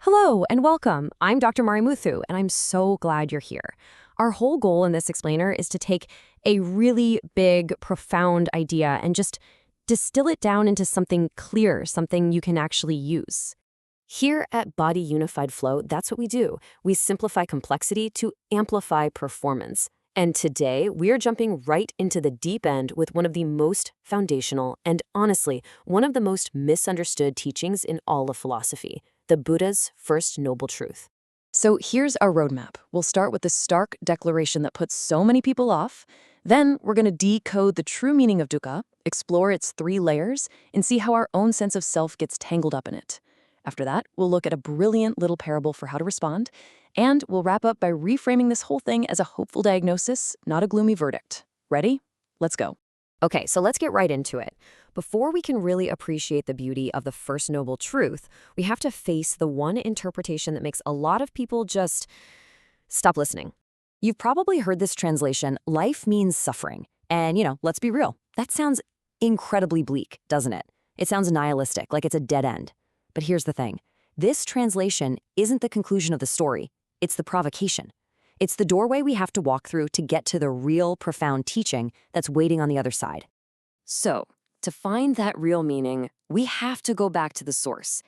Hello and welcome. I'm Dr. Marimuthu, and I'm so glad you're here. Our whole goal in this explainer is to take a really big, profound idea and just distill it down into something clear, something you can actually use. Here at Body Unified Flow, that's what we do. We simplify complexity to amplify performance. And today, we're jumping right into the deep end with one of the most foundational and, honestly, one of the most misunderstood teachings in all of philosophy, the Buddha's first noble truth. So here's our roadmap. We'll start with the stark declaration that puts so many people off. Then we're going to decode the true meaning of dukkha, explore its 3 layers, and see how our own sense of self gets tangled up in it. After that, we'll look at a brilliant little parable for how to respond, and we'll wrap up by reframing this whole thing as a hopeful diagnosis, not a gloomy verdict. Ready? Let's go. Okay, so let's get right into it. Before we can really appreciate the beauty of the first noble truth, we have to face the one interpretation that makes a lot of people just stop listening. You've probably heard this translation, life means suffering. And, let's be real, that sounds incredibly bleak, doesn't it? It sounds nihilistic, like it's a dead end. But here's the thing. This translation isn't the conclusion of the story. It's the provocation. It's the doorway we have to walk through to get to the real profound teaching that's waiting on the other side. So, to find that real meaning, we have to go back to the source.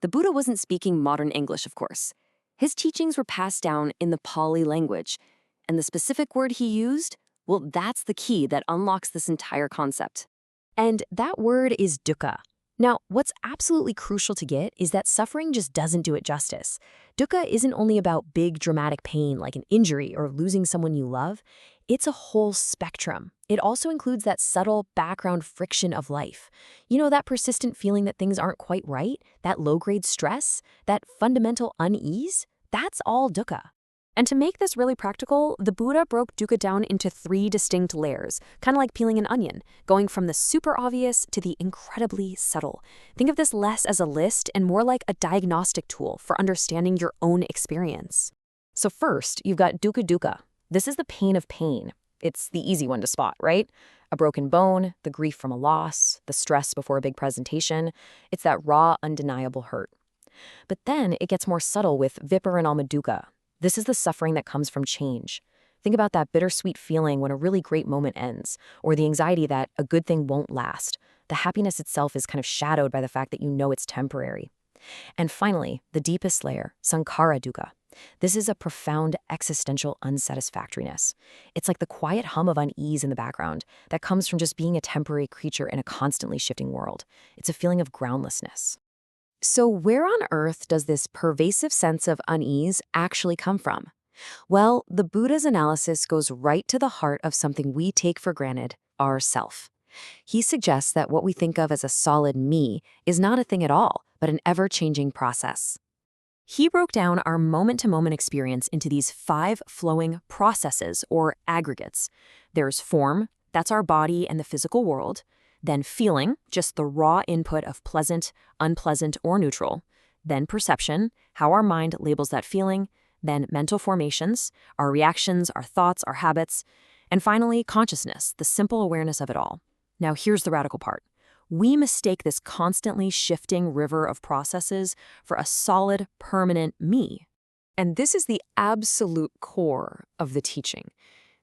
The Buddha wasn't speaking modern English, of course. His teachings were passed down in the Pali language. And the specific word he used, well, that's the key that unlocks this entire concept. And that word is dukkha. Now, what's absolutely crucial to get is that suffering just doesn't do it justice. Dukkha isn't only about big, dramatic pain like an injury or losing someone you love. It's a whole spectrum. It also includes that subtle background friction of life. That persistent feeling that things aren't quite right, that low-grade stress, that fundamental unease, that's all dukkha. And to make this really practical, the Buddha broke dukkha down into 3 distinct layers, kind of like peeling an onion, going from the super obvious to the incredibly subtle. Think of this less as a list and more like a diagnostic tool for understanding your own experience. So first, you've got dukkha. This is the pain of pain. It's the easy one to spot, right? A broken bone, the grief from a loss, the stress before a big presentation. It's that raw, undeniable hurt. But then it gets more subtle with viparinama dukkha. This is the suffering that comes from change. Think about that bittersweet feeling when a really great moment ends, or the anxiety that a good thing won't last. The happiness itself is kind of shadowed by the fact that you know it's temporary. And finally, the deepest layer, sankhara dukkha. This is a profound existential unsatisfactoriness. It's like the quiet hum of unease in the background that comes from just being a temporary creature in a constantly shifting world. It's a feeling of groundlessness. So where on earth does this pervasive sense of unease actually come from? Well, the Buddha's analysis goes right to the heart of something we take for granted, our self. He suggests that what we think of as a solid me is not a thing at all, but an ever-changing process. He broke down our moment-to-moment experience into these 5 flowing processes or aggregates. There's form, that's our body and the physical world. Then feeling, just the raw input of pleasant, unpleasant, or neutral. Then perception, how our mind labels that feeling. Then mental formations, our reactions, our thoughts, our habits. And finally, consciousness, the simple awareness of it all. Now here's the radical part. We mistake this constantly shifting river of processes for a solid, permanent me. And this is the absolute core of the teaching.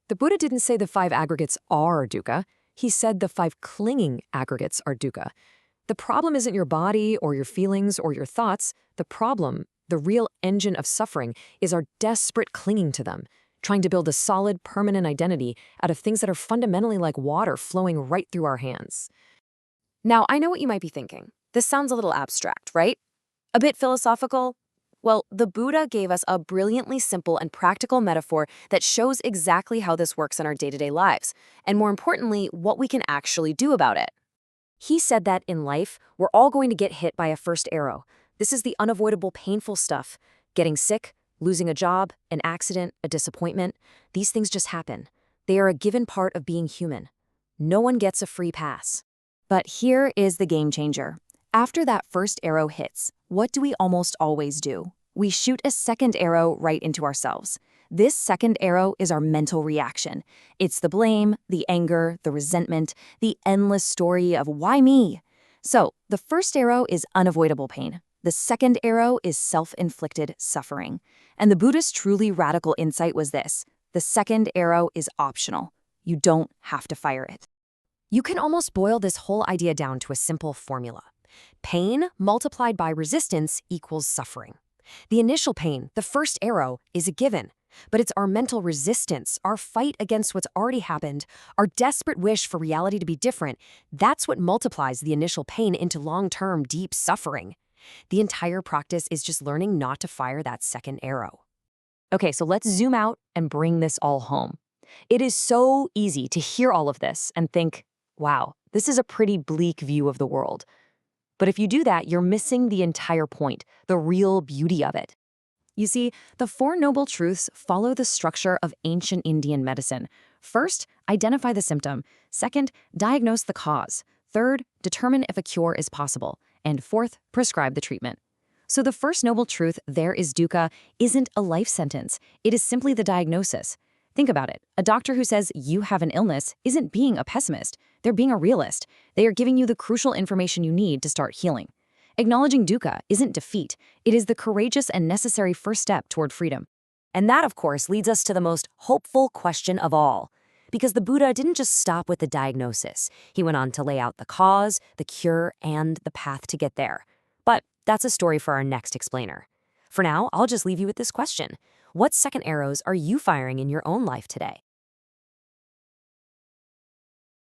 The Buddha didn't say the 5 aggregates are dukkha. He said the 5 clinging aggregates are dukkha. The problem isn't your body or your feelings or your thoughts. The problem, the real engine of suffering, is our desperate clinging to them, trying to build a solid, permanent identity out of things that are fundamentally like water flowing right through our hands. Now, I know what you might be thinking. This sounds a little abstract, right? A bit philosophical? Well, the Buddha gave us a brilliantly simple and practical metaphor that shows exactly how this works in our day-to-day lives, and more importantly, what we can actually do about it. He said that in life, we're all going to get hit by a first arrow. This is the unavoidable painful stuff. Getting sick, losing a job, an accident, a disappointment. These things just happen. They are a given part of being human. No one gets a free pass. But here is the game changer. After that first arrow hits, what do we almost always do? We shoot a second arrow right into ourselves. This second arrow is our mental reaction. It's the blame, the anger, the resentment, the endless story of why me? So the first arrow is unavoidable pain. The second arrow is self-inflicted suffering. And the Buddha's truly radical insight was this: the second arrow is optional. You don't have to fire it. You can almost boil this whole idea down to a simple formula. Pain multiplied by resistance equals suffering. The initial pain, the first arrow, is a given. But it's our mental resistance, our fight against what's already happened, our desperate wish for reality to be different, that's what multiplies the initial pain into long-term, deep suffering. The entire practice is just learning not to fire that second arrow. Okay, so let's zoom out and bring this all home. It is so easy to hear all of this and think, wow, this is a pretty bleak view of the world. But if you do that, you're missing the entire point, the real beauty of it. You see, the Four Noble Truths follow the structure of ancient Indian medicine. First, identify the symptom. Second, diagnose the cause. Third, determine if a cure is possible. And fourth, prescribe the treatment. So the first noble truth, there is dukkha, isn't a life sentence. It is simply the diagnosis. Think about it. A doctor who says you have an illness isn't being a pessimist. They're being a realist. They are giving you the crucial information you need to start healing. Acknowledging dukkha isn't defeat. It is the courageous and necessary first step toward freedom. And that, of course, leads us to the most hopeful question of all. Because the Buddha didn't just stop with the diagnosis. He went on to lay out the cause, the cure, and the path to get there. But that's a story for our next explainer. For now, I'll just leave you with this question. What second arrows are you firing in your own life today?